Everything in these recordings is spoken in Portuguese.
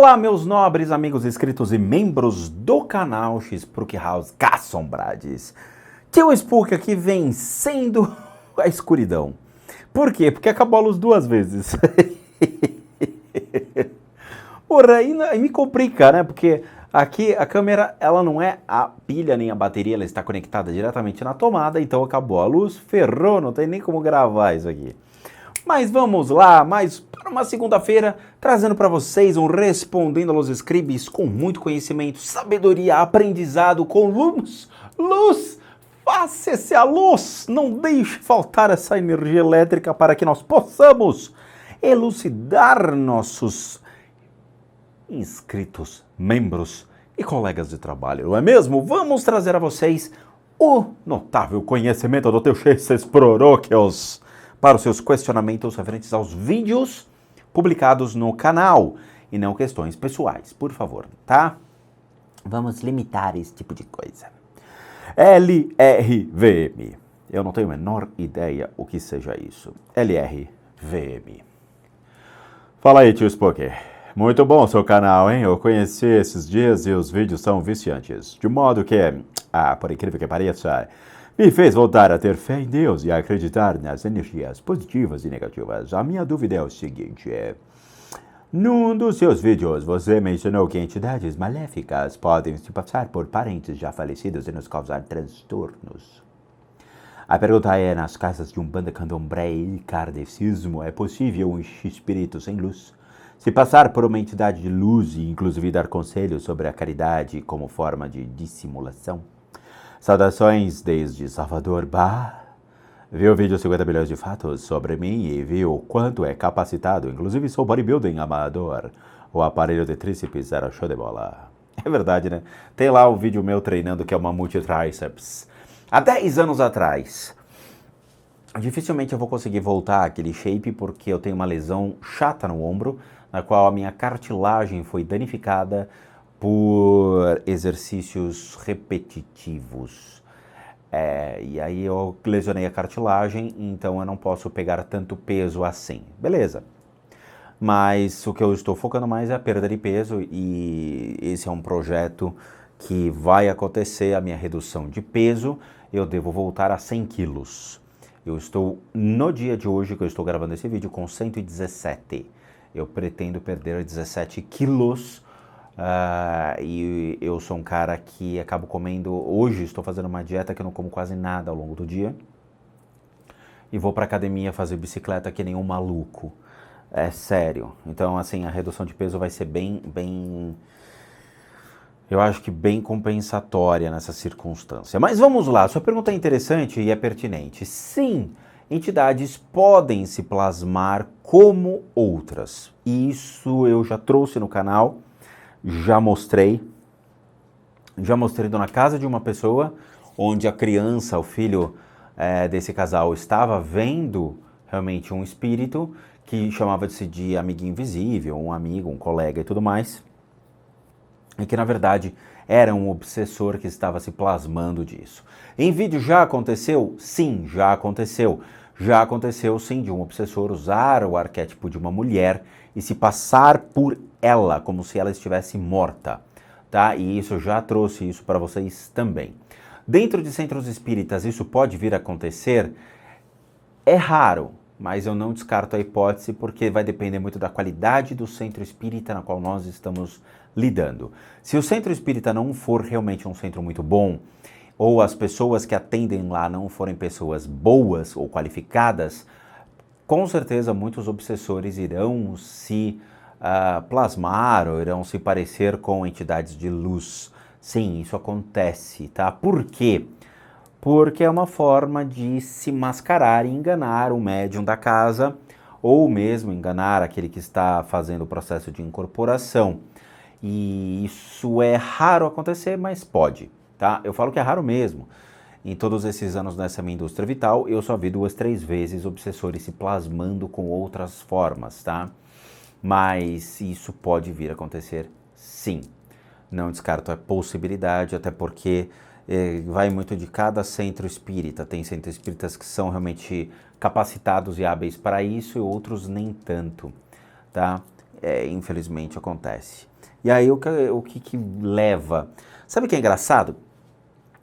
Olá, meus nobres amigos inscritos e membros do canal Spook House Cassombrades. Tio Spook aqui vencendo a escuridão. Por quê? Porque acabou a luz 2 vezes. Porra, aí me complica, né? Porque aqui a câmera, ela não é a pilha nem a bateria, ela está conectada diretamente na tomada, então acabou a luz, ferrou, não tem nem como gravar isso aqui. Mas vamos lá, mais para uma segunda-feira, trazendo para vocês um Respondendo aos Scribes com muito conhecimento, sabedoria, aprendizado, com luz, faça-se a luz, não deixe faltar essa energia elétrica para que nós possamos elucidar nossos inscritos, membros e colegas de trabalho, não é mesmo? Vamos trazer a vocês o notável conhecimento do teu Chesses Proroquios para os seus questionamentos referentes aos vídeos publicados no canal e não questões pessoais, por favor, tá? Vamos limitar esse tipo de coisa. LRVM. Eu não tenho a menor ideia o que seja isso. LRVM. Fala aí, tio Spook. Muito bom o seu canal, hein? Eu conheci esses dias e os vídeos são viciantes. De modo que, por incrível que pareça, me fez voltar a ter fé em Deus e a acreditar nas energias positivas e negativas. A minha dúvida é o seguinte, num dos seus vídeos você mencionou que entidades maléficas podem se passar por parentes já falecidos e nos causar transtornos. A pergunta é, nas casas de Umbanda, Candomblé e Kardecismo, é possível um espírito sem luz se passar por uma entidade de luz e inclusive dar conselhos sobre a caridade como forma de dissimulação? Saudações desde Salvador, Viu o vídeo 50 milhões de fatos sobre mim e viu o quanto é capacitado. Inclusive sou bodybuilding amador. O aparelho de tríceps era show de bola. É verdade, né? Tem lá o vídeo meu treinando que é uma multitríceps. Há 10 anos atrás. Dificilmente eu vou conseguir voltar àquele shape porque eu tenho uma lesão chata no ombro, na qual a minha cartilagem foi danificada por exercícios repetitivos. E aí eu lesionei a cartilagem, então eu não posso pegar tanto peso assim. Beleza. Mas o que eu estou focando mais é a perda de peso e esse é um projeto que vai acontecer, a minha redução de peso. Eu devo voltar a 100 quilos. Eu estou, no dia de hoje que eu estou gravando esse vídeo, com 117. Eu pretendo perder 17 quilos. E eu sou um cara que acabo comendo, hoje estou fazendo uma dieta que eu não como quase nada ao longo do dia e vou pra academia fazer bicicleta que nem um maluco, é sério. Então assim, a redução de peso vai ser bem, eu acho que bem compensatória nessa circunstância. Mas vamos lá, sua pergunta é interessante e é pertinente. Sim, entidades podem se plasmar como outras, e isso eu já trouxe no canal. Já mostrei na casa de uma pessoa, onde a criança, o filho desse casal, estava vendo realmente um espírito que chamava-se de amiguinho invisível, um amigo, um colega e tudo mais, e que na verdade era um obsessor que estava se plasmando disso. Em vídeo já aconteceu? Sim, já aconteceu. Já aconteceu sim de um obsessor usar o arquétipo de uma mulher e se passar por ela, como se ela estivesse morta, tá? E isso já trouxe isso para vocês também. Dentro de centros espíritas isso pode vir a acontecer? É raro, mas eu não descarto a hipótese porque vai depender muito da qualidade do centro espírita na qual nós estamos lidando. Se o centro espírita não for realmente um centro muito bom, ou as pessoas que atendem lá não forem pessoas boas ou qualificadas, com certeza muitos obsessores irão se plasmar ou irão se parecer com entidades de luz. Sim, isso acontece, tá? Por quê? Porque é uma forma de se mascarar e enganar o médium da casa ou mesmo enganar aquele que está fazendo o processo de incorporação. E isso é raro acontecer, mas pode, tá? Eu falo que é raro mesmo. Em todos esses anos nessa minha indústria vital, eu só vi 2, 3 vezes obsessores se plasmando com outras formas, tá? Mas isso pode vir a acontecer sim. Não descarto a possibilidade, até porque vai muito de cada centro espírita. Tem centros espíritas que são realmente capacitados e hábeis para isso e outros nem tanto, tá? Infelizmente acontece. E aí o que leva? Sabe o que é engraçado?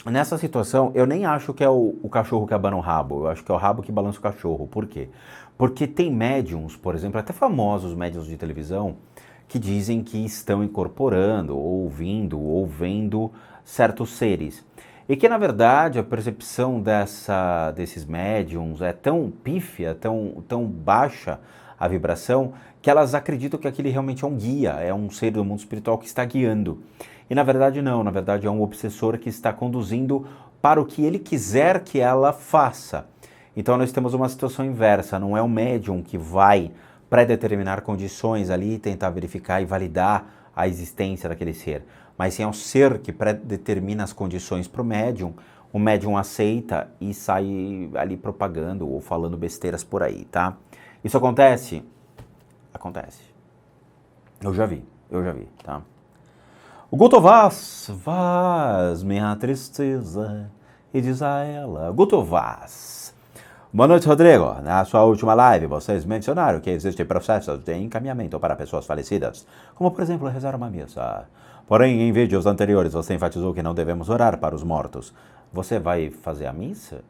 Nessa situação, eu nem acho que é o cachorro que abana o rabo, eu acho que é o rabo que balança o cachorro. Por quê? Porque tem médiums, por exemplo, até famosos médiums de televisão, que dizem que estão incorporando, ou ouvindo, ou vendo certos seres. E que, na verdade, a percepção desses médiums é tão pífia, tão baixa a vibração, que elas acreditam que aquele realmente é um guia, é um ser do mundo espiritual que está guiando. E na verdade não, na verdade é um obsessor que está conduzindo para o que ele quiser que ela faça. Então nós temos uma situação inversa, não é o médium que vai pré-determinar condições ali, tentar verificar e validar a existência daquele ser, mas sim é o ser que pré-determina as condições para o médium aceita e sai ali propagando ou falando besteiras por aí, tá? Isso acontece? Acontece. Eu já vi, tá? O Guto Vaz, minha tristeza, e diz a ela, Guto Vaz. Boa noite, Rodrigo. Na sua última live, vocês mencionaram que existem processos de encaminhamento para pessoas falecidas, como, por exemplo, rezar uma missa. Porém, em vídeos anteriores, você enfatizou que não devemos orar para os mortos. Você vai fazer a missa?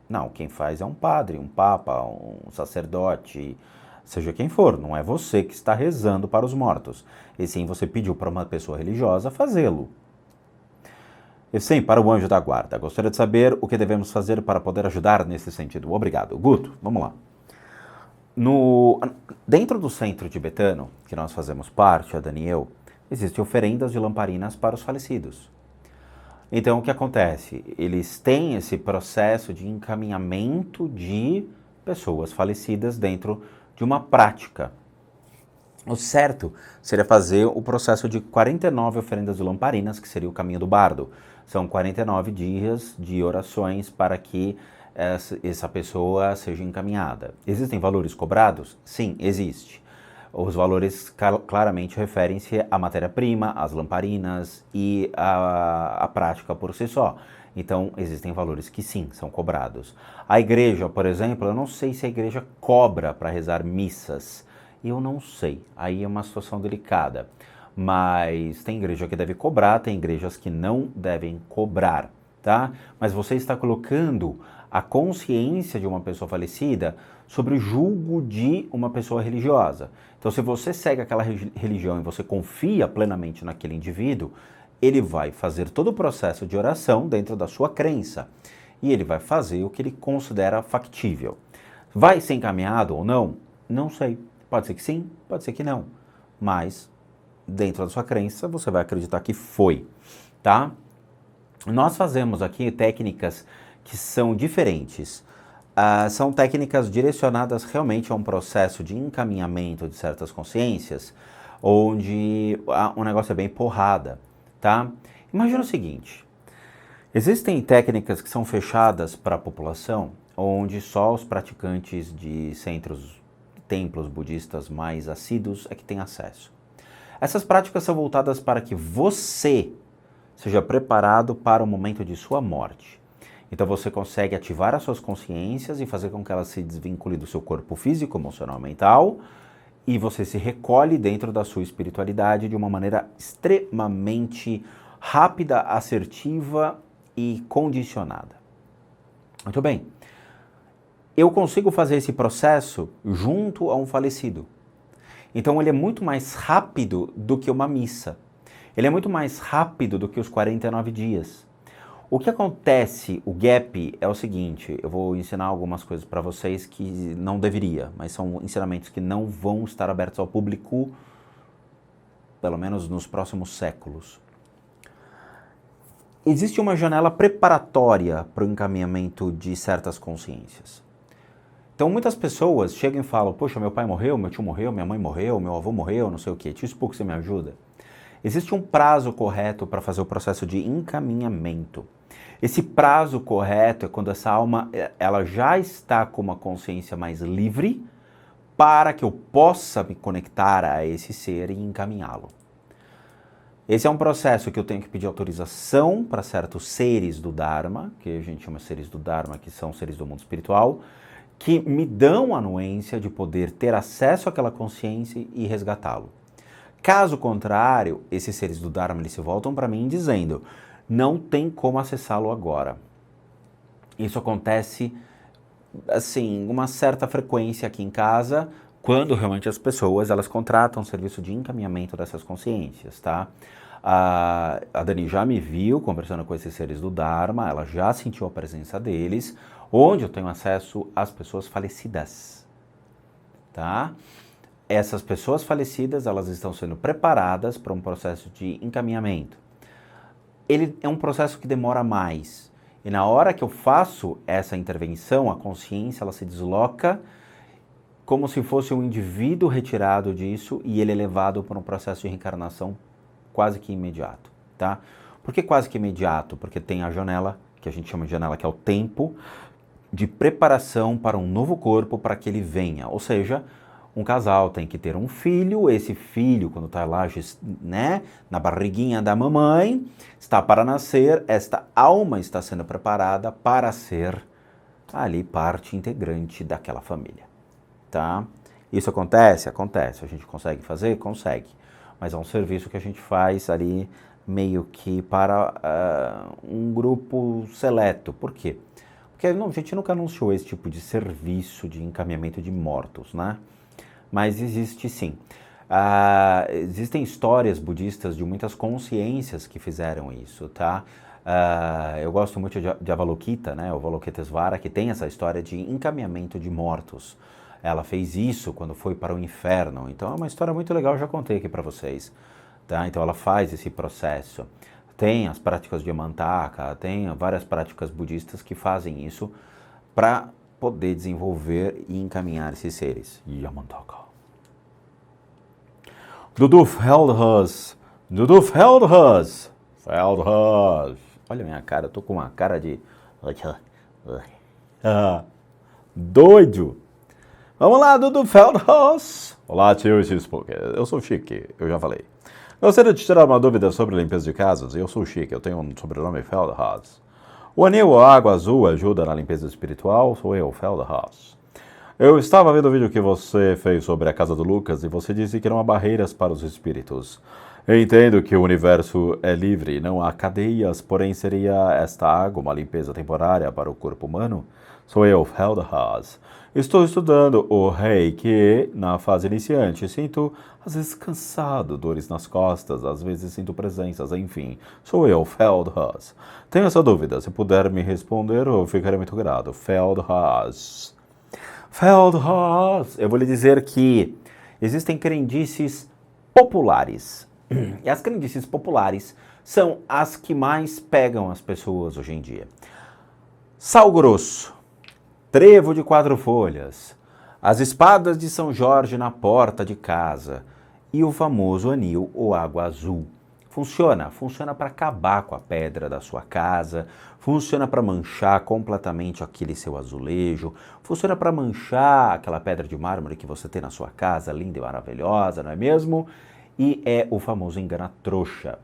Não, quem faz é um padre, um papa, um sacerdote, seja quem for, não é você que está rezando para os mortos. E sim, você pediu para uma pessoa religiosa fazê-lo. E sim, para o anjo da guarda. Gostaria de saber o que devemos fazer para poder ajudar nesse sentido. Obrigado. Guto, vamos lá. Dentro do centro tibetano, que nós fazemos parte, a Daniel, existem oferendas de lamparinas para os falecidos. Então, o que acontece? Eles têm esse processo de encaminhamento de pessoas falecidas dentro de uma prática. O certo seria fazer o processo de 49 oferendas de lamparinas, que seria o caminho do bardo. São 49 dias de orações para que essa pessoa seja encaminhada. Existem valores cobrados? Sim, existe. Os valores claramente referem-se à matéria-prima, às lamparinas e à prática por si só. Então, existem valores que sim, são cobrados. A igreja, por exemplo, eu não sei se a igreja cobra para rezar missas. Eu não sei. Aí é uma situação delicada. Mas tem igreja que deve cobrar, tem igrejas que não devem cobrar, tá? Mas você está colocando a consciência de uma pessoa falecida sobre o julgo de uma pessoa religiosa. Então, se você segue aquela religião e você confia plenamente naquele indivíduo, ele vai fazer todo o processo de oração dentro da sua crença. E ele vai fazer o que ele considera factível. Vai ser encaminhado ou não? Não sei. Pode ser que sim, pode ser que não. Mas, dentro da sua crença, você vai acreditar que foi, tá? Nós fazemos aqui técnicas que são diferentes. São técnicas direcionadas realmente a um processo de encaminhamento de certas consciências, onde o negócio é bem porrada, tá? Imagina o seguinte, existem técnicas que são fechadas para a população, onde só os praticantes de templos budistas mais assíduos é que têm acesso. Essas práticas são voltadas para que você seja preparado para o momento de sua morte. Então você consegue ativar as suas consciências e fazer com que elas se desvinculem do seu corpo físico, emocional, mental, e você se recolhe dentro da sua espiritualidade de uma maneira extremamente rápida, assertiva e condicionada. Muito bem. Eu consigo fazer esse processo junto a um falecido. Então ele é muito mais rápido do que uma missa. Ele é muito mais rápido do que os 49 dias. O que acontece, o gap, é o seguinte, eu vou ensinar algumas coisas para vocês que não deveria, mas são ensinamentos que não vão estar abertos ao público, pelo menos nos próximos séculos. Existe uma janela preparatória para o encaminhamento de certas consciências. Então muitas pessoas chegam e falam, poxa, meu pai morreu, meu tio morreu, minha mãe morreu, meu avô morreu, não sei o quê, tio Spook, você me ajuda? Existe um prazo correto para fazer o processo de encaminhamento. Esse prazo correto é quando essa alma ela já está com uma consciência mais livre para que eu possa me conectar a esse ser e encaminhá-lo. Esse é um processo que eu tenho que pedir autorização para certos seres do Dharma, que a gente chama seres do Dharma, que são seres do mundo espiritual, que me dão a anuência de poder ter acesso àquela consciência e resgatá-lo. Caso contrário, esses seres do Dharma eles se voltam para mim dizendo, não tem como acessá-lo agora. Isso acontece, assim, uma certa frequência aqui em casa, quando realmente as pessoas elas contratam um serviço de encaminhamento dessas consciências, tá? A Dani já me viu conversando com esses seres do Dharma, ela já sentiu a presença deles, onde eu tenho acesso às pessoas falecidas, tá? Essas pessoas falecidas, elas estão sendo preparadas para um processo de encaminhamento. Ele é um processo que demora mais. E na hora que eu faço essa intervenção, a consciência ela se desloca como se fosse um indivíduo retirado disso e ele é levado para um processo de reencarnação quase que imediato, tá? Por que quase que imediato? Porque tem a janela, que a gente chama de janela, que é o tempo de preparação para um novo corpo para que ele venha. Ou seja, um casal tem que ter um filho, esse filho, quando está lá, né, na barriguinha da mamãe, está para nascer, esta alma está sendo preparada para ser ali parte integrante daquela família, tá? Isso acontece? Acontece. A gente consegue fazer? Consegue. Mas é um serviço que a gente faz ali meio que para um grupo seleto. Por quê? Porque a gente nunca anunciou esse tipo de serviço de encaminhamento de mortos, né? Mas existe sim. Existem histórias budistas de muitas consciências que fizeram isso, tá? Eu gosto muito de Avalokita, né? O Avalokitesvara, que tem essa história de encaminhamento de mortos. Ela fez isso quando foi para o inferno. Então é uma história muito legal, eu já contei aqui para vocês, tá? Então ela faz esse processo. Tem as práticas de Mantaka, tem várias práticas budistas que fazem isso para poder desenvolver e encaminhar esses seres. Yamantaka. Dudu Feldhaus. Dudu Feldhaus. Feldhaus. Olha a minha cara, eu tô com uma cara de... doido. Vamos lá, Dudu Feldhaus. Olá, tio X-Poke. Eu sou Chique, eu já falei. Gostaria de tirar uma dúvida sobre limpeza de casas. Eu sou Chique, eu tenho um sobrenome Feldhaus. O anil ou a água azul ajuda na limpeza espiritual? Sou eu, Feldhaus. Eu estava vendo o vídeo que você fez sobre a casa do Lucas e você disse que não há barreiras para os espíritos. Eu entendo que o universo é livre, não há cadeias, porém seria esta água uma limpeza temporária para o corpo humano? Sou eu, Feldhaus. Estou estudando o Reiki na fase iniciante. Sinto, às vezes, cansado, dores nas costas, às vezes sinto presenças, enfim. Sou eu, Feldhaus. Tenho essa dúvida. Se puder me responder, eu ficarei muito grato. Feldhaus. Feldhaus. Eu vou lhe dizer que existem crendices populares. E as crendices populares são as que mais pegam as pessoas hoje em dia. Sal grosso. Trevo de 4 folhas, as espadas de São Jorge na porta de casa e o famoso anil ou água azul. Funciona para acabar com a pedra da sua casa, funciona para manchar completamente aquele seu azulejo, funciona para manchar aquela pedra de mármore que você tem na sua casa, linda e maravilhosa, não é mesmo? E é o famoso engana-trouxa.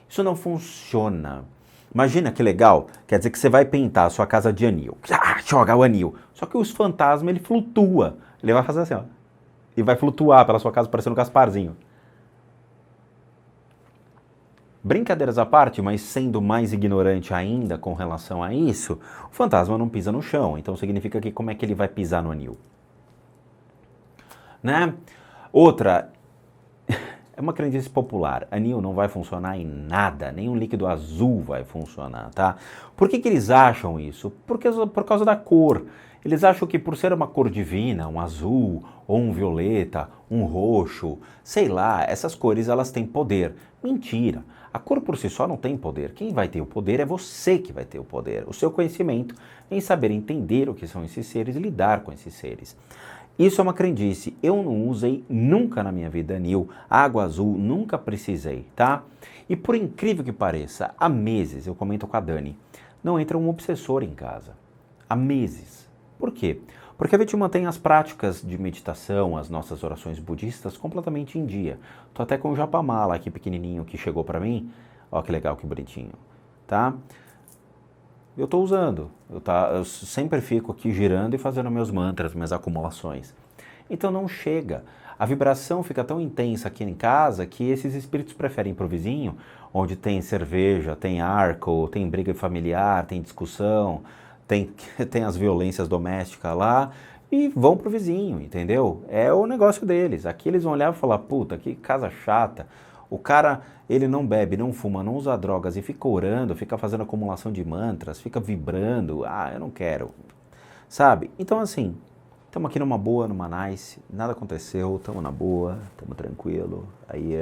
Isso não funciona. Imagina que legal, quer dizer que você vai pintar a sua casa de anil, joga o anil, só que os fantasmas ele flutua, ele vai fazer assim, ó, e vai flutuar pela sua casa parecendo um Gasparzinho. Brincadeiras à parte, mas sendo mais ignorante ainda com relação a isso, o fantasma não pisa no chão, então significa que como é que ele vai pisar no anil? Né? Outra... É uma crendice popular. Anil não vai funcionar em nada, nem um líquido azul vai funcionar, tá? Por que eles acham isso? Por causa da cor. Eles acham que por ser uma cor divina, um azul, ou um violeta, um roxo, sei lá, essas cores elas têm poder. Mentira. A cor por si só não tem poder. Quem vai ter o poder é você que vai ter o poder. O seu conhecimento em saber entender o que são esses seres e lidar com esses seres. Isso é uma crendice. Eu não usei nunca na minha vida anil, água azul, nunca precisei, tá? E por incrível que pareça, há meses, eu comento com a Dani, não entra um obsessor em casa. Há meses. Por quê? Porque a gente mantém as práticas de meditação, as nossas orações budistas completamente em dia. Tô até com o japamala aqui pequenininho que chegou pra mim. Ó que legal, que bonitinho, tá? Eu estou usando, eu sempre fico aqui girando e fazendo meus mantras, minhas acumulações. Então não chega. A vibração fica tão intensa aqui em casa que esses espíritos preferem ir pro vizinho, onde tem cerveja, tem álcool, tem briga familiar, tem discussão, tem as violências domésticas lá, e vão pro vizinho, entendeu? É o negócio deles. Aqui eles vão olhar e falar, puta, que casa chata. O cara, ele não bebe, não fuma, não usa drogas e fica orando, fica fazendo acumulação de mantras, fica vibrando. Ah, eu não quero. Sabe? Então, assim, estamos aqui numa boa, numa nice, nada aconteceu, estamos na boa, estamos tranquilo. Aí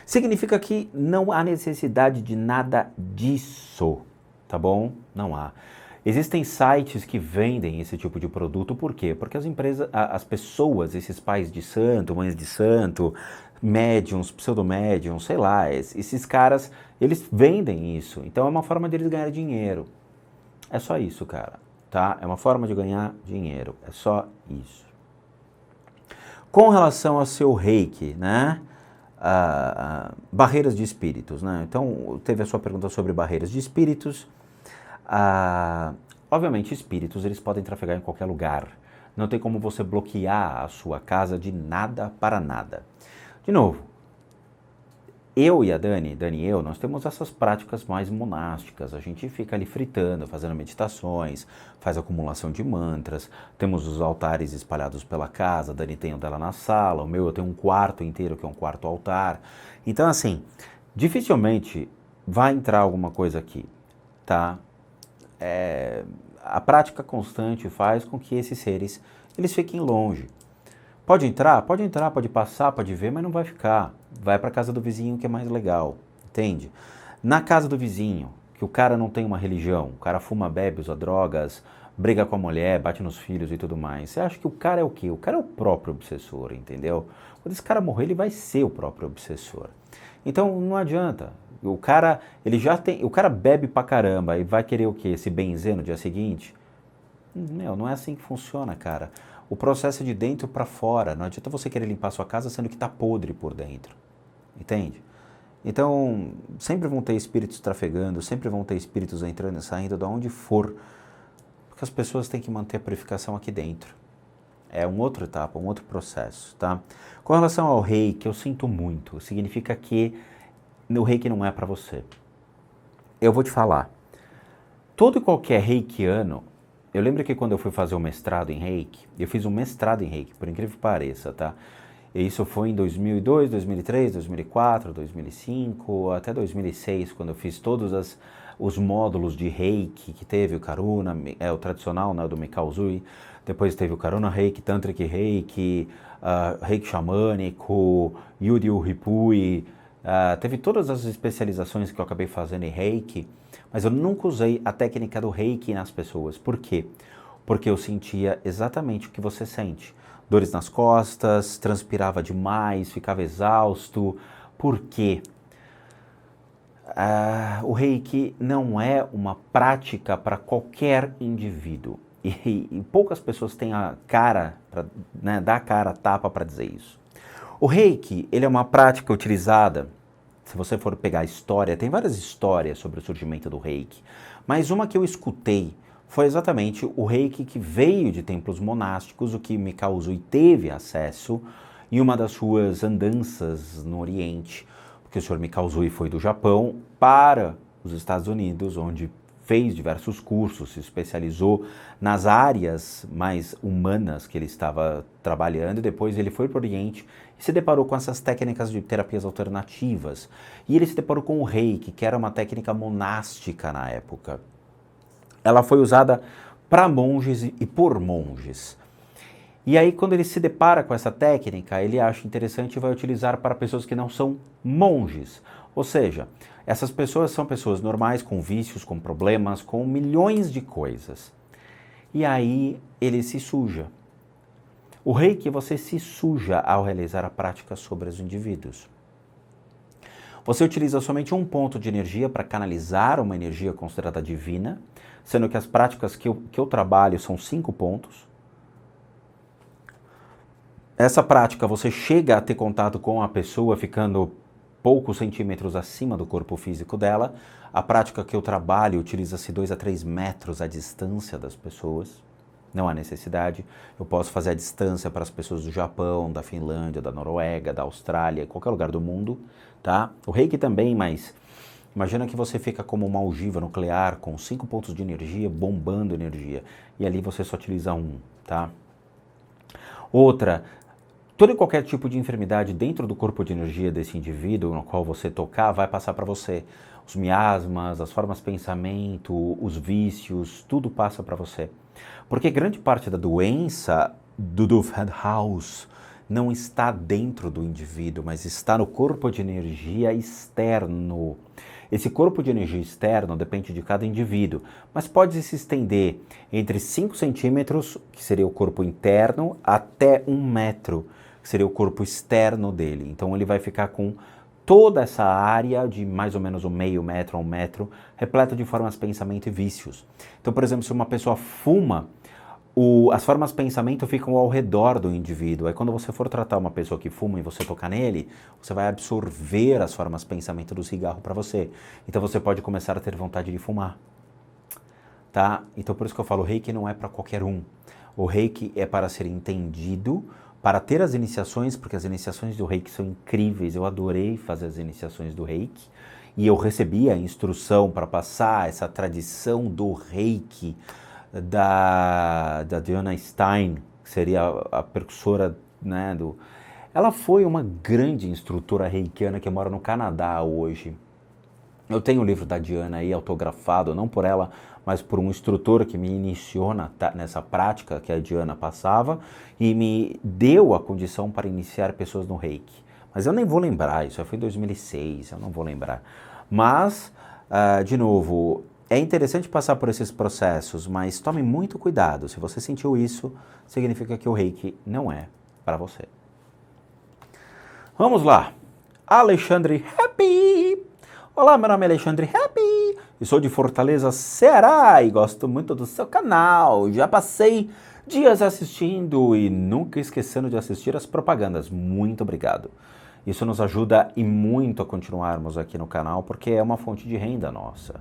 significa que não há necessidade de nada disso, tá bom? Não há. Existem sites que vendem esse tipo de produto, por quê? Porque as empresas, as pessoas, esses pais de santo, mães de santo, médiums, pseudomédiums, sei lá, esses caras, eles vendem isso. Então é uma forma deles ganhar dinheiro. É só isso, cara, tá? É uma forma de ganhar dinheiro, é só isso. Com relação ao seu reiki, né? Barreiras de espíritos, né? Então, teve a sua pergunta sobre barreiras de espíritos. Obviamente, espíritos, eles podem trafegar em qualquer lugar. Não tem como você bloquear a sua casa de nada para nada. De novo, eu e a Dani e eu, nós temos essas práticas mais monásticas. A gente fica ali fritando, fazendo meditações, faz acumulação de mantras. Temos os altares espalhados pela casa. A Dani tem o dela na sala, o meu eu tenho um quarto inteiro que é um quarto altar. Então, assim, dificilmente vai entrar alguma coisa aqui, tá? A prática constante faz com que esses seres, eles fiquem longe. Pode entrar, pode passar, pode ver, mas não vai ficar. Vai para a casa do vizinho que é mais legal, entende? Na casa do vizinho, que o cara não tem uma religião, o cara fuma, bebe, usa drogas, briga com a mulher, bate nos filhos e tudo mais. Você acha que o cara é o quê? O cara é o próprio obsessor, entendeu? Quando esse cara morrer, ele vai ser o próprio obsessor. Então não adianta. O cara, o cara bebe pra caramba e vai querer o quê? Se benzer no dia seguinte? Não é assim que funciona, cara. O processo é de dentro para fora. Não adianta você querer limpar sua casa sendo que tá podre por dentro. Entende? Então, sempre vão ter espíritos trafegando, sempre vão ter espíritos entrando e saindo de onde for. Porque as pessoas têm que manter a purificação aqui dentro. É uma outra etapa, um outro processo, tá? Com relação ao reiki, eu sinto muito. Significa que o reiki não é para você. Eu vou te falar. Todo e qualquer reikiano, eu lembro que quando eu fui fazer o mestrado em reiki, eu fiz um mestrado em reiki, por incrível que pareça, tá? E isso foi em 2002, 2003, 2004, 2005, até 2006, quando eu fiz todos os módulos de reiki que teve, o Karuna, o tradicional, né, do Mikao Usui, depois teve o Karuna Reiki, Tantric Reiki, Reiki Xamânico, Yuryu Ripui, teve todas as especializações que eu acabei fazendo em reiki, mas eu nunca usei a técnica do reiki nas pessoas. Por quê? Porque eu sentia exatamente o que você sente. Dores nas costas, transpirava demais, ficava exausto. Por quê? O reiki não é uma prática para qualquer indivíduo. E poucas pessoas têm a cara, dar a cara a tapa para dizer isso. O reiki, ele é uma prática utilizada, se você for pegar a história, tem várias histórias sobre o surgimento do reiki, mas uma que eu escutei foi exatamente o reiki que veio de templos monásticos, o que Mikao Usui teve acesso em uma das suas andanças no Oriente, porque o Sr. Mikao Usui foi do Japão para os Estados Unidos, onde fez diversos cursos, se especializou nas áreas mais humanas que ele estava trabalhando, e depois ele foi para o Oriente e se deparou com essas técnicas de terapias alternativas. E ele se deparou com o reiki, que era uma técnica monástica na época. Ela foi usada para monges e por monges. E aí, quando ele se depara com essa técnica, ele acha interessante e vai utilizar para pessoas que não são monges. Ou seja, essas pessoas são pessoas normais, com vícios, com problemas, com milhões de coisas. E aí ele se suja. O reiki, você se suja ao realizar a prática sobre os indivíduos. Você utiliza somente um ponto de energia para canalizar uma energia considerada divina, sendo que as práticas que eu trabalho são 5 pontos. Essa prática, você chega a ter contato com a pessoa ficando poucos centímetros acima do corpo físico dela. A prática que eu trabalho utiliza-se 2 a 3 metros à distância das pessoas. Não há necessidade. Eu posso fazer à distância para as pessoas do Japão, da Finlândia, da Noruega, da Austrália, qualquer lugar do mundo, tá? O Reiki também, mas imagina que você fica como uma ogiva nuclear com 5 pontos de energia, bombando energia, e ali você só utiliza um, tá? Outra, todo e qualquer tipo de enfermidade dentro do corpo de energia desse indivíduo no qual você tocar vai passar para você. Os miasmas, as formas de pensamento, os vícios, tudo passa para você. Porque grande parte da doença do Dove House não está dentro do indivíduo, mas está no corpo de energia externo. Esse corpo de energia externo depende de cada indivíduo, mas pode se estender entre 5 centímetros, que seria o corpo interno, até 1 metro, que seria o corpo externo dele. Então ele vai ficar com toda essa área de mais ou menos um meio metro a 1 metro, repleta de formas de pensamento e vícios. Então, por exemplo, se uma pessoa fuma, as formas de pensamento ficam ao redor do indivíduo. Aí quando você for tratar uma pessoa que fuma e você tocar nele, você vai absorver as formas de pensamento do cigarro para você. Então você pode começar a ter vontade de fumar. Tá? Então por isso que eu falo, o Reiki não é para qualquer um. O Reiki é para ser entendido, para ter as iniciações, porque as iniciações do Reiki são incríveis. Eu adorei fazer as iniciações do Reiki. E eu recebi a instrução para passar essa tradição do Reiki da Diana Stein, que seria a precursora, né, Ela foi uma grande instrutora reikiana que mora no Canadá hoje. Eu tenho o livro da Diana aí autografado, não por ela, mas por um instrutor que me iniciou nessa prática que a Diana passava e me deu a condição para iniciar pessoas no Reiki. Mas eu nem vou lembrar, isso foi em 2006, eu não vou lembrar. Mas, de novo, é interessante passar por esses processos, mas tome muito cuidado. Se você sentiu isso, significa que o Reiki não é para você. Vamos lá. Alexandre Happy. Olá, meu nome é Alexandre Happy. Eu sou de Fortaleza, Ceará e gosto muito do seu canal. Já passei dias assistindo e nunca esquecendo de assistir as propagandas. Muito obrigado. Isso nos ajuda e muito a continuarmos aqui no canal, porque é uma fonte de renda nossa.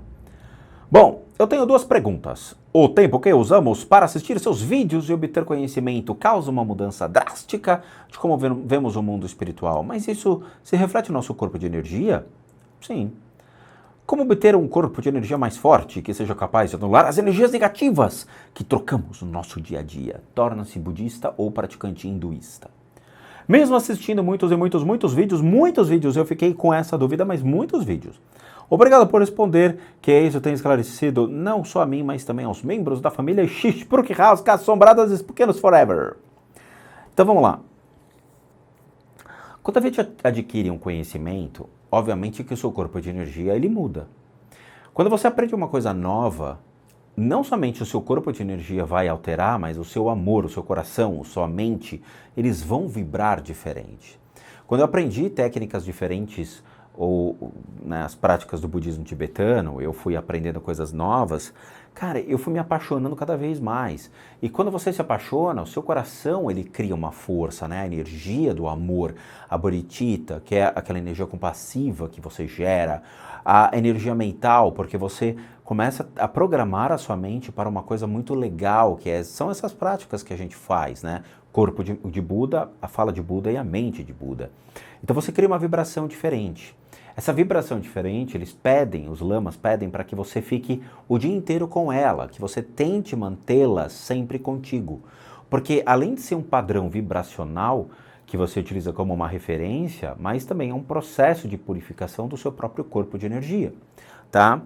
Bom, eu tenho 2 perguntas. O tempo que usamos para assistir seus vídeos e obter conhecimento causa uma mudança drástica de como vemos o mundo espiritual, mas isso se reflete no nosso corpo de energia? Sim. Como obter um corpo de energia mais forte, que seja capaz de anular as energias negativas que trocamos no nosso dia a dia? Torna-se budista ou praticante hinduísta? Mesmo assistindo muitos vídeos, eu fiquei com essa dúvida, mas muitos vídeos. Obrigado por responder, que isso tem esclarecido não só a mim, mas também aos membros da família Shishpurk House, Casas Assombradas e Pequenos Forever. Então vamos lá. Quando a gente adquire um conhecimento, obviamente que o seu corpo de energia ele muda. Quando você aprende uma coisa nova, não somente o seu corpo de energia vai alterar, mas o seu amor, o seu coração, a sua mente, eles vão vibrar diferente. Quando eu aprendi técnicas diferentes, ou né, as práticas do budismo tibetano, eu fui aprendendo coisas novas, cara, eu fui me apaixonando cada vez mais. E quando você se apaixona, o seu coração, ele cria uma força, né? A energia do amor, a bodhicitta, que é aquela energia compassiva que você gera, a energia mental, porque você começa a programar a sua mente para uma coisa muito legal, são essas práticas que a gente faz, né? Corpo de Buda, a fala de Buda e a mente de Buda. Então você cria uma vibração diferente. Essa vibração diferente, os lamas pedem para que você fique o dia inteiro com ela, que você tente mantê-la sempre contigo. Porque além de ser um padrão vibracional, que você utiliza como uma referência, mas também é um processo de purificação do seu próprio corpo de energia, tá?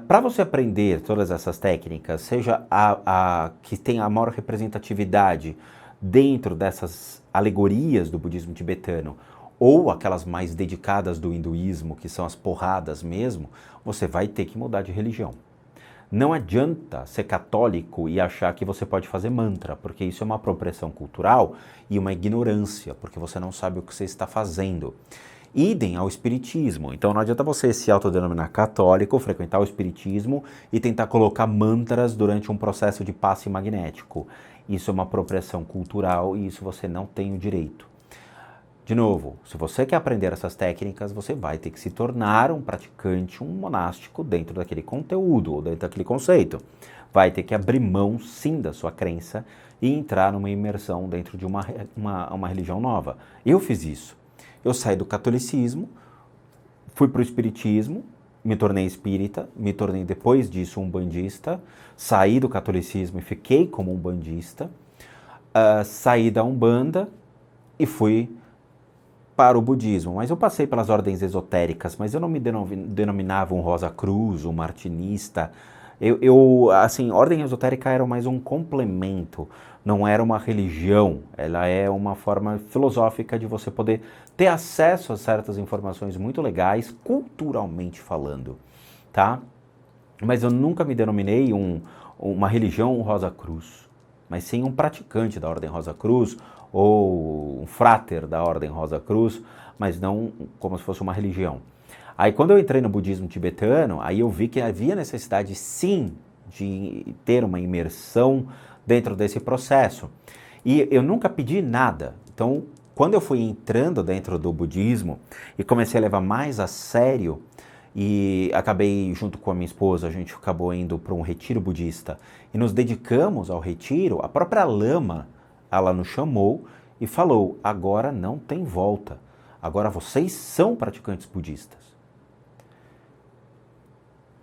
Para você aprender todas essas técnicas, seja a que tem a maior representatividade dentro dessas alegorias do budismo tibetano, ou aquelas mais dedicadas do hinduísmo, que são as porradas mesmo, você vai ter que mudar de religião. Não adianta ser católico e achar que você pode fazer mantra, porque isso é uma apropriação cultural e uma ignorância, porque você não sabe o que você está fazendo. Idem ao espiritismo. Então não adianta você se autodenominar católico, frequentar o espiritismo e tentar colocar mantras durante um processo de passe magnético. Isso é uma apropriação cultural e isso você não tem o direito. De novo, se você quer aprender essas técnicas, você vai ter que se tornar um praticante, um monástico dentro daquele conteúdo, ou dentro daquele conceito. Vai ter que abrir mão, sim, da sua crença e entrar numa imersão dentro de uma religião nova. Eu fiz isso. Eu saí do catolicismo, fui para o espiritismo, me tornei espírita, me tornei depois disso umbandista, saí do catolicismo e fiquei como umbandista, saí da Umbanda e fui para o budismo. Mas eu passei pelas ordens esotéricas, mas eu não me denominava um Rosa Cruz, um martinista. Assim, ordem esotérica era mais um complemento, não era uma religião, ela é uma forma filosófica de você poder ter acesso a certas informações muito legais, culturalmente falando, tá? Mas eu nunca me denominei uma religião Rosa Cruz, mas sim um praticante da Ordem Rosa Cruz, ou um fráter da Ordem Rosa Cruz, mas não como se fosse uma religião. Aí quando eu entrei no budismo tibetano, aí eu vi que havia necessidade sim de ter uma imersão dentro desse processo. E eu nunca pedi nada. Então, quando eu fui entrando dentro do budismo e comecei a levar mais a sério, e acabei junto com a minha esposa, a gente acabou indo para um retiro budista e nos dedicamos ao retiro, a própria lama, ela nos chamou e falou, agora não tem volta, agora vocês são praticantes budistas.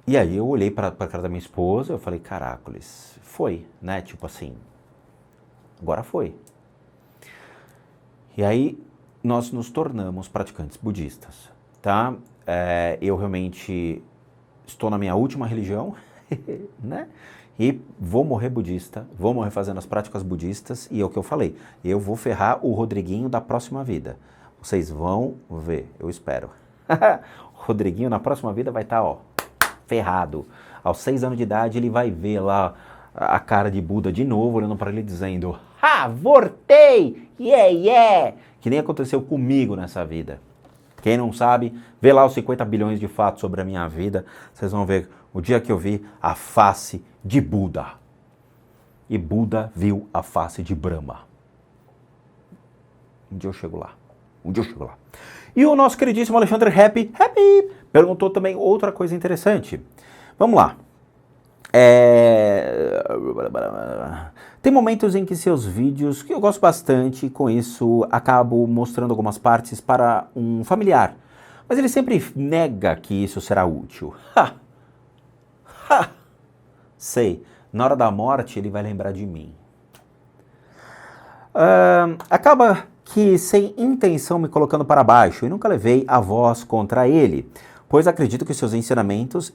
E aí eu olhei para a cara da minha esposa, eu falei, caracoles, foi, né, tipo assim, agora foi. E aí nós nos tornamos praticantes budistas, tá? Eu realmente estou na minha última religião, né? E vou morrer budista, vou morrer fazendo as práticas budistas, e é o que eu falei, eu vou ferrar o Rodriguinho da próxima vida. Vocês vão ver, eu espero. O Rodriguinho na próxima vida vai estar, ó, ferrado. Aos 6 anos de idade ele vai ver lá a cara de Buda de novo, olhando para ele dizendo, voltei, yeah. Que nem aconteceu comigo nessa vida. Quem não sabe, vê lá os 50 bilhões de fatos sobre a minha vida, vocês vão ver o dia que eu vi a face de Buda. E Buda viu a face de Brahma. Um dia eu chego lá. E o nosso queridíssimo Alexandre Happy, perguntou também outra coisa interessante. Vamos lá. Tem momentos em que seus vídeos, que eu gosto bastante, com isso acabo mostrando algumas partes para um familiar, mas ele sempre nega que isso será útil. Sei, na hora da morte ele vai lembrar de mim. Acaba que sem intenção me colocando para baixo e nunca levei a voz contra ele, pois acredito nos seus ensinamentos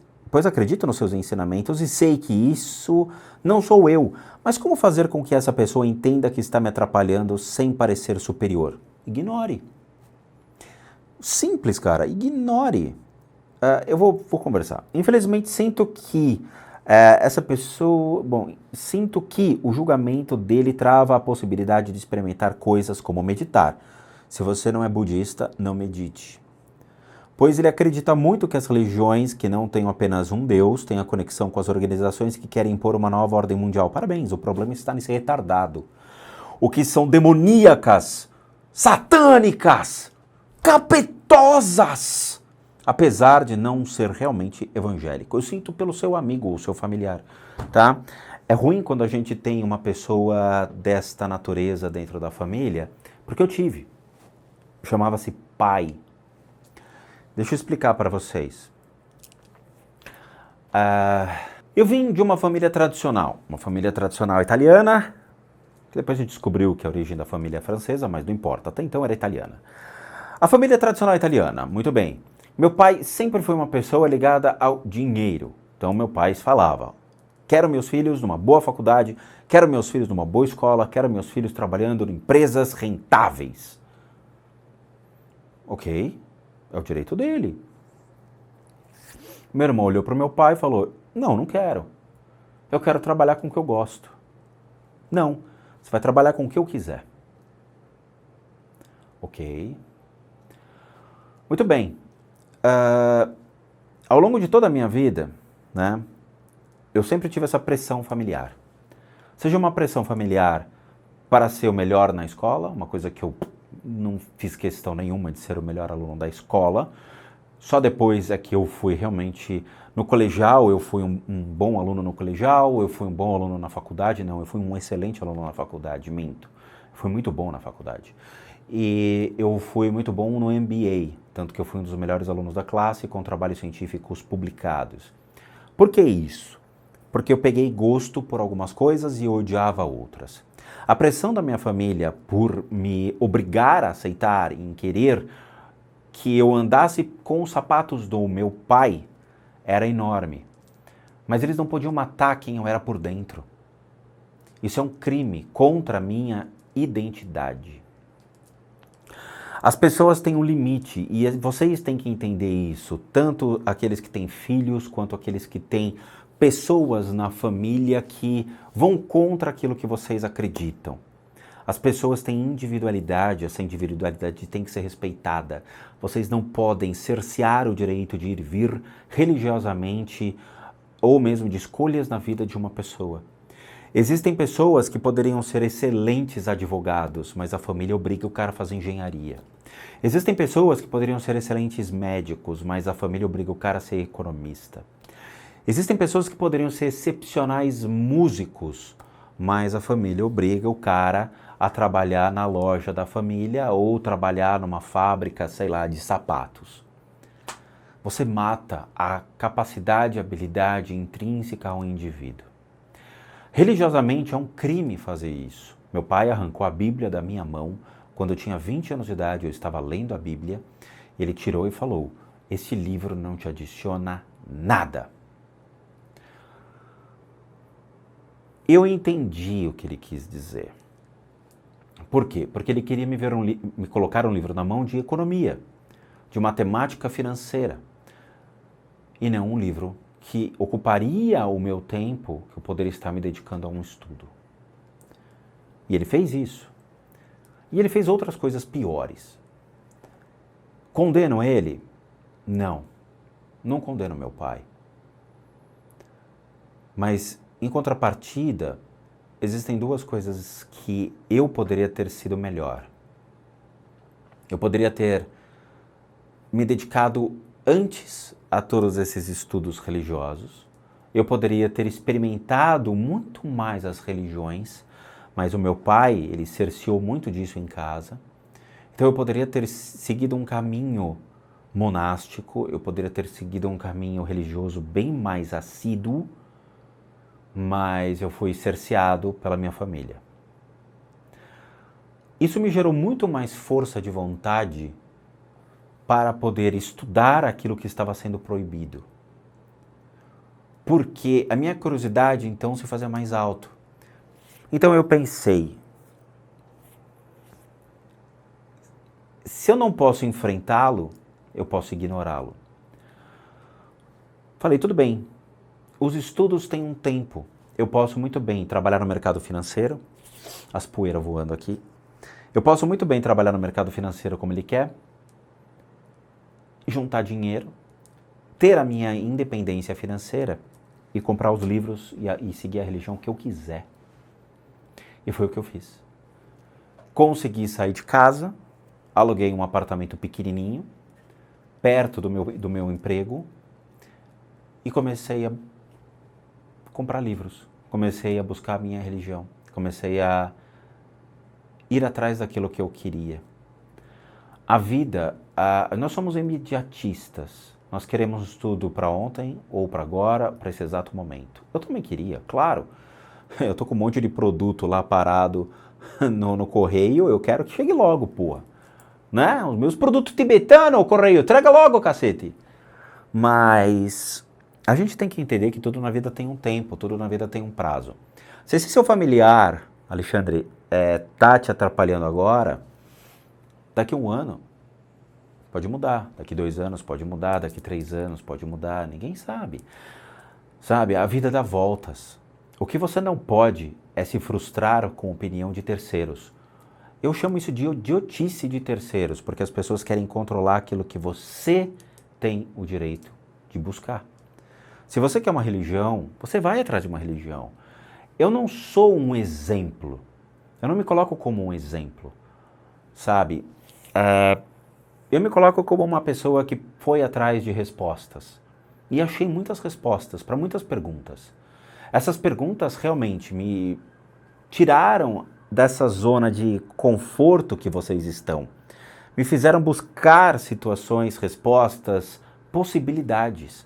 e sei que isso não sou eu. Mas como fazer com que essa pessoa entenda que está me atrapalhando sem parecer superior? Ignore. Simples, cara, ignore. Eu vou conversar. Infelizmente, sinto que sinto que o julgamento dele trava a possibilidade de experimentar coisas como meditar. Se você não é budista, não medite. Pois ele acredita muito que as religiões que não têm apenas um Deus têm a conexão com as organizações que querem impor uma nova ordem mundial. Parabéns, o problema está nesse retardado. O que são demoníacas, satânicas, capetosas, apesar de não ser realmente evangélico. Eu sinto pelo seu amigo ou seu familiar, tá? É ruim quando a gente tem uma pessoa desta natureza dentro da família, porque eu tive. Chamava-se pai. Deixa eu explicar para vocês. Eu vim de uma família tradicional italiana, que depois a gente descobriu que a origem da família é francesa, mas não importa, até então era italiana. A família tradicional italiana, muito bem. Meu pai sempre foi uma pessoa ligada ao dinheiro. Então meu pai falava, quero meus filhos numa boa faculdade, quero meus filhos numa boa escola, quero meus filhos trabalhando em empresas rentáveis. Ok. É o direito dele. Meu irmão olhou para o meu pai e falou, não quero. Eu quero trabalhar com o que eu gosto. Não, você vai trabalhar com o que eu quiser. Ok. Muito bem. Ao longo de toda a minha vida, né, eu sempre tive essa pressão familiar. Seja uma pressão familiar para ser o melhor na escola, uma coisa que eu não fiz questão nenhuma de ser o melhor aluno da escola. Só depois é que eu fui realmente no colegial, eu fui um bom aluno no colegial, eu fui um bom aluno na faculdade, não, eu fui um excelente aluno na faculdade, minto. Fui muito bom na faculdade. E eu fui muito bom no MBA, tanto que eu fui um dos melhores alunos da classe com trabalhos científicos publicados. Por que isso? Porque eu peguei gosto por algumas coisas e odiava outras. A pressão da minha família por me obrigar a aceitar e em querer que eu andasse com os sapatos do meu pai era enorme. Mas eles não podiam matar quem eu era por dentro. Isso é um crime contra a minha identidade. As pessoas têm um limite e vocês têm que entender isso, tanto aqueles que têm filhos quanto aqueles que têm pessoas na família que vão contra aquilo que vocês acreditam. As pessoas têm individualidade, essa individualidade tem que ser respeitada. Vocês não podem cercear o direito de ir e vir religiosamente ou mesmo de escolhas na vida de uma pessoa. Existem pessoas que poderiam ser excelentes advogados, mas a família obriga o cara a fazer engenharia. Existem pessoas que poderiam ser excelentes médicos, mas a família obriga o cara a ser economista. Existem pessoas que poderiam ser excepcionais músicos, mas a família obriga o cara a trabalhar na loja da família ou trabalhar numa fábrica, sei lá, de sapatos. Você mata a capacidade e habilidade intrínseca ao indivíduo. Religiosamente é um crime fazer isso. Meu pai arrancou a Bíblia da minha mão. Quando eu tinha 20 anos de idade, eu estava lendo a Bíblia. Ele tirou e falou, esse livro não te adiciona nada. Eu entendi o que ele quis dizer. Por quê? Porque ele queria me colocar um livro na mão de economia, de matemática financeira, e não um livro que ocuparia o meu tempo, que eu poderia estar me dedicando a um estudo. E ele fez isso. E ele fez outras coisas piores. Condeno ele? Não. Não condeno meu pai. Mas, em contrapartida, existem duas coisas que eu poderia ter sido melhor. Eu poderia ter me dedicado antes a todos esses estudos religiosos. Eu poderia ter experimentado muito mais as religiões, mas o meu pai, ele cerceou muito disso em casa. Então eu poderia ter seguido um caminho monástico, eu poderia ter seguido um caminho religioso bem mais assíduo, mas eu fui cerceado pela minha família. Isso me gerou muito mais força de vontade para poder estudar aquilo que estava sendo proibido. Porque a minha curiosidade, então, se fazia mais alto. Então eu pensei, se eu não posso enfrentá-lo, eu posso ignorá-lo. Falei, tudo bem, os estudos têm um tempo. Eu posso muito bem trabalhar no mercado financeiro, as poeiras voando aqui. Eu posso muito bem trabalhar no mercado financeiro como ele quer, juntar dinheiro, ter a minha independência financeira e comprar os livros e seguir a religião que eu quiser. E foi o que eu fiz. Consegui sair de casa, aluguei um apartamento pequenininho, perto do meu emprego, e comecei a comprar livros. Comecei a buscar a minha religião. Comecei a ir atrás daquilo que eu queria. A vida, nós somos imediatistas. Nós queremos tudo para ontem ou para agora, para esse exato momento. Eu também queria, claro. Eu tô com um monte de produto lá parado no correio, eu quero que chegue logo, porra. Né? Os meus produtos tibetanos, correio, entrega logo, cacete. Mas a gente tem que entender que tudo na vida tem um tempo, tudo na vida tem um prazo. Se esse seu familiar, Alexandre, tá te atrapalhando agora, daqui a um ano pode mudar, daqui 2 anos pode mudar, daqui 3 anos pode mudar, ninguém sabe. Sabe, a vida dá voltas. O que você não pode é se frustrar com a opinião de terceiros. Eu chamo isso de idiotice de terceiros, porque as pessoas querem controlar aquilo que você tem o direito de buscar. Se você quer uma religião, você vai atrás de uma religião. Eu não sou um exemplo. Eu não me coloco como um exemplo. sabe? Eu me coloco como uma pessoa que foi atrás de respostas. E achei muitas respostas para muitas perguntas. Essas perguntas realmente me tiraram dessa zona de conforto que vocês estão. Me fizeram buscar situações, respostas, possibilidades.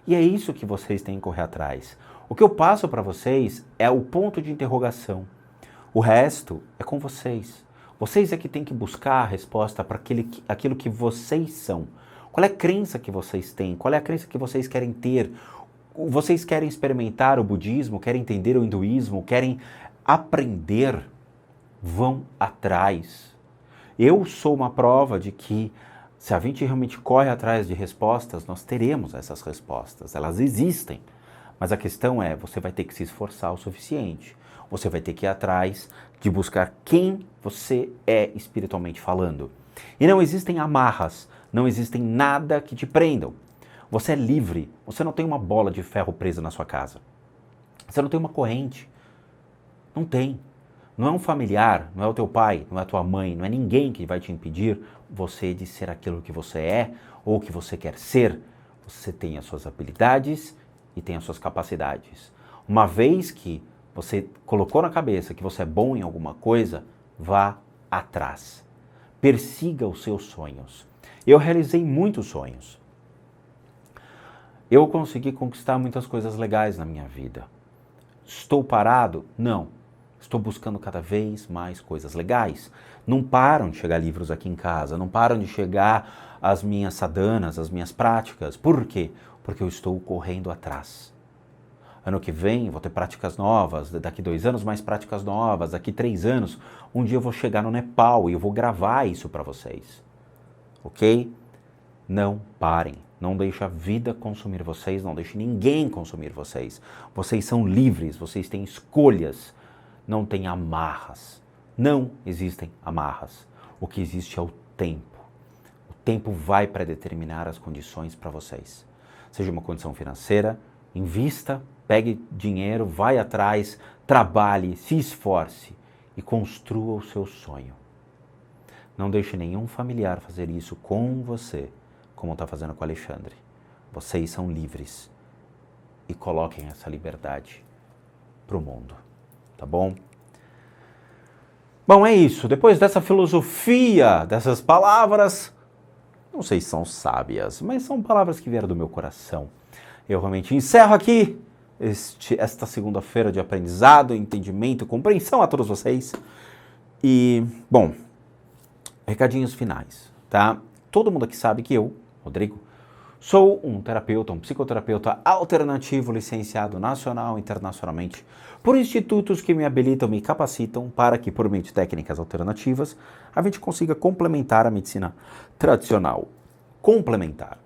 E é isso que vocês têm que correr atrás. O que eu passo para vocês é o ponto de interrogação. O resto é com vocês. Vocês é que têm que buscar a resposta para aquilo que vocês são. Qual é a crença que vocês têm? Qual é a crença que vocês querem ter? Vocês querem experimentar o budismo? Querem entender o hinduísmo? Querem aprender? Vão atrás. Eu sou uma prova de que se a gente realmente corre atrás de respostas, nós teremos essas respostas. Elas existem. Mas a questão é, você vai ter que se esforçar o suficiente. Você vai ter que ir atrás de buscar quem você é espiritualmente falando. E não existem amarras, não existem nada que te prendam. Você é livre, você não tem uma bola de ferro presa na sua casa. Você não tem uma corrente. Não tem. Não é um familiar, não é o teu pai, não é a tua mãe, não é ninguém que vai te impedir você de ser aquilo que você é ou que você quer ser. Você tem as suas habilidades e tem as suas capacidades. Uma vez que você colocou na cabeça que você é bom em alguma coisa, vá atrás. Persiga os seus sonhos. Eu realizei muitos sonhos. Eu consegui conquistar muitas coisas legais na minha vida. Estou parado? Não. Estou buscando cada vez mais coisas legais. Não param de chegar livros aqui em casa, não param de chegar as minhas sadhanas, as minhas práticas. Por quê? Porque eu estou correndo atrás. Ano que vem vou ter práticas novas, daqui 2 anos mais práticas novas, daqui 3 anos, um dia eu vou chegar no Nepal e eu vou gravar isso para vocês. Ok? Não parem, não deixe a vida consumir vocês, não deixe ninguém consumir vocês. Vocês são livres, vocês têm escolhas, não tem amarras. Não existem amarras. O que existe é o tempo. O tempo vai predeterminar as condições para vocês. Seja uma condição financeira, invista, pegue dinheiro, vai atrás, trabalhe, se esforce e construa o seu sonho. Não deixe nenhum familiar fazer isso com você, como está fazendo com o Alexandre. Vocês são livres e coloquem essa liberdade para o mundo, tá bom? Bom, é isso. Depois dessa filosofia, dessas palavras, não sei se são sábias, mas são palavras que vieram do meu coração. Eu realmente encerro aqui esta segunda-feira de aprendizado, entendimento, compreensão a todos vocês. E, bom, recadinhos finais, tá? Todo mundo aqui sabe que eu, Rodrigo, sou um terapeuta, um psicoterapeuta alternativo licenciado nacional e internacionalmente por institutos que me habilitam, me capacitam para que, por meio de técnicas alternativas, a gente consiga complementar a medicina tradicional. Complementar.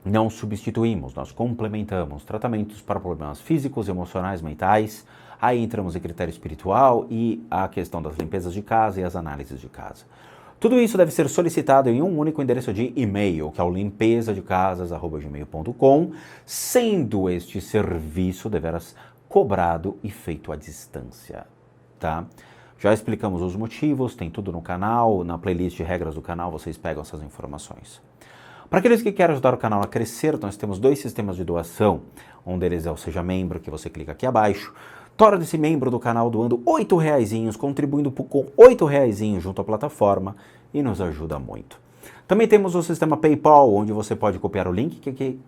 Não substituímos, nós complementamos tratamentos para problemas físicos, emocionais, mentais. Aí entramos em critério espiritual e a questão das limpezas de casa e as análises de casa. Tudo isso deve ser solicitado em um único endereço de e-mail, que é o limpezadecasas@gmail.com, sendo este serviço deveras cobrado e feito à distância, tá? Já explicamos os motivos, tem tudo no canal, na playlist de regras do canal vocês pegam essas informações. Para aqueles que querem ajudar o canal a crescer, nós temos 2 sistemas de doação. Um deles é o Seja Membro, que você clica aqui abaixo. Torne-se membro do canal doando R$8, contribuindo com R$8 junto à plataforma e nos ajuda muito. Também temos o sistema PayPal, onde você pode copiar o link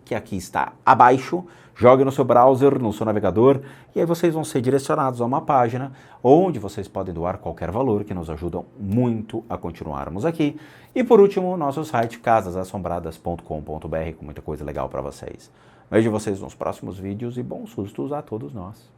que aqui está abaixo, jogue no seu browser, no seu navegador, e aí vocês vão ser direcionados a uma página onde vocês podem doar qualquer valor, que nos ajudam muito a continuarmos aqui. E por último, nosso site casasassombradas.com.br, com muita coisa legal para vocês. Vejo vocês nos próximos vídeos e bons sustos a todos nós.